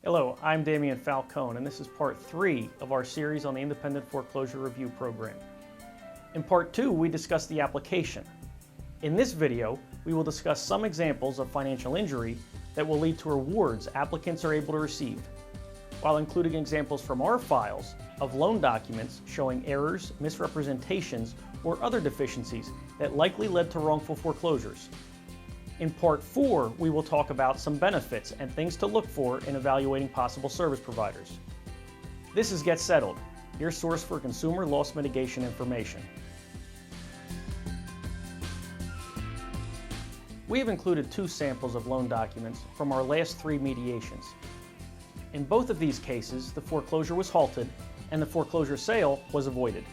Hello, I'm Damian Falcone, and this is part 3 of our series on the Independent Foreclosure Review Program. In part 2, we discuss the application. In this video, we will discuss some examples of financial injury that will lead to rewards applicants are able to receive, while including examples from our files of loan documents showing errors, misrepresentations, or other deficiencies that likely led to wrongful foreclosures. In part 4, we will talk about some benefits and things to look for in evaluating possible service providers. This is Get Settled, your source for consumer loss mitigation information. We have included 2 samples of loan documents from our last 3 mediations. In both of these cases, the foreclosure was halted and the foreclosure sale was avoided.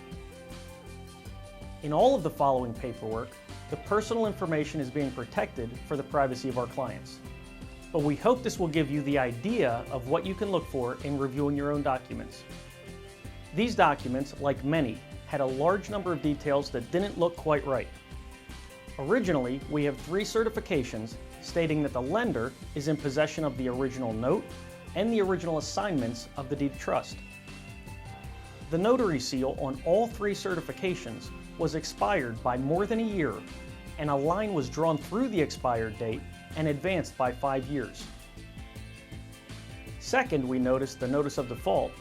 In all of the following paperwork, the personal information is being protected for the privacy of our clients. But we hope this will give you the idea of what you can look for in reviewing your own documents. These documents, like many, had a large number of details that didn't look quite right. Originally, we have 3 certifications stating that the lender is in possession of the original note and the original assignments of the deed of trust. The notary seal on all 3 certifications was expired by more than a year, and a line was drawn through the expired date and advanced by 5 years. Second, we noticed the notice of default,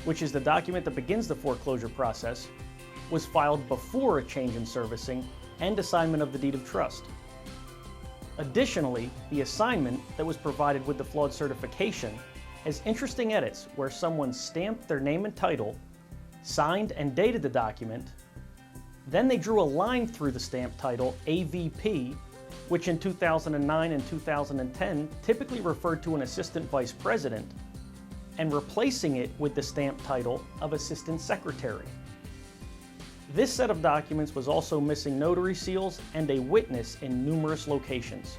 which is the document that begins the foreclosure process, was filed before a change in servicing and assignment of the deed of trust. Additionally, the assignment that was provided with the flawed certification has interesting edits where someone stamped their name and title, signed and dated the document, then they drew a line through the stamp title AVP, which in 2009 and 2010 typically referred to an assistant vice president, and replacing it with the stamp title of assistant secretary. This set of documents was also missing notary seals and a witness in numerous locations.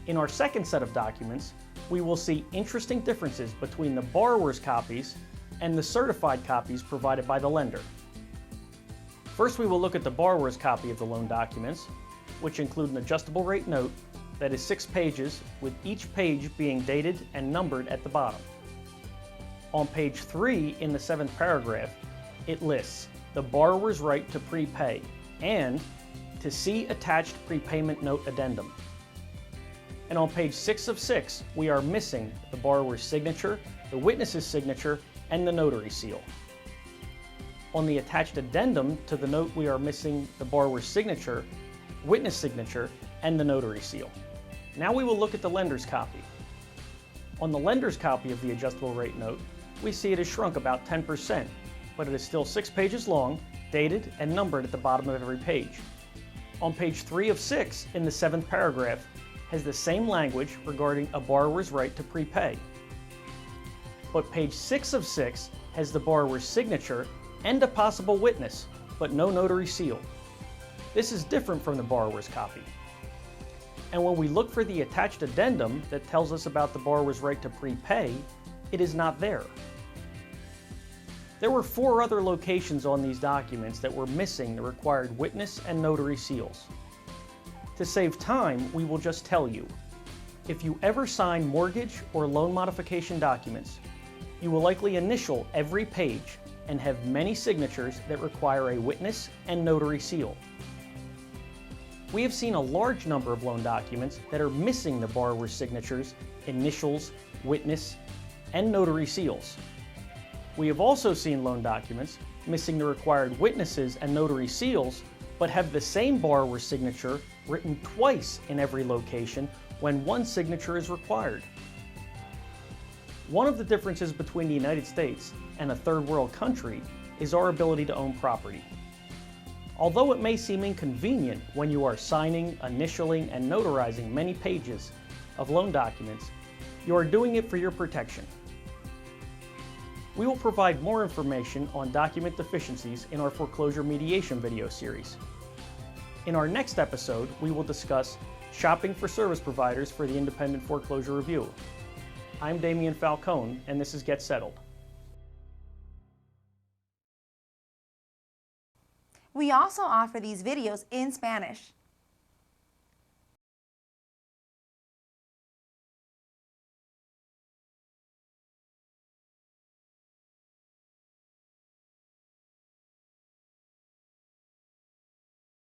In our second set of documents, we will see interesting differences between the borrower's copies and the certified copies provided by the lender. First, we will look at the borrower's copy of the loan documents, which include an adjustable rate note that is 6 pages, with each page being dated and numbered at the bottom. On page 3 in the 7th paragraph, it lists the borrower's right to prepay and to see attached prepayment note addendum. And on page 6 of 6, we are missing the borrower's signature, the witness's signature, and the notary seal. On the attached addendum to the note, we are missing the borrower's signature, witness signature, and the notary seal. Now we will look at the lender's copy. On the lender's copy of the adjustable rate note, we see it has shrunk about 10%, but it is still 6 pages long, dated, and numbered at the bottom of every page. On page 3 of 6 in the 7th paragraph has the same language regarding a borrower's right to prepay. But page 6 of 6 has the borrower's signature and a possible witness, but no notary seal. This is different from the borrower's copy. And when we look for the attached addendum that tells us about the borrower's right to prepay, it is not there. There were 4 other locations on these documents that were missing the required witness and notary seals. To save time, we will just tell you. If you ever sign mortgage or loan modification documents, you will likely initial every page and have many signatures that require a witness and notary seal. We have seen a large number of loan documents that are missing the borrower's signatures, initials, witness, and notary seals. We have also seen loan documents missing the required witnesses and notary seals, but have the same borrower's signature written twice in every location when one signature is required. One of the differences between the United States and a third world country is our ability to own property. Although it may seem inconvenient when you are signing, initialing, and notarizing many pages of loan documents, you are doing it for your protection. We will provide more information on document deficiencies in our foreclosure mediation video series. In our next episode, we will discuss shopping for service providers for the Independent Foreclosure Review. I'm Damian Falcone, and this is Get Settled. We also offer these videos in Spanish.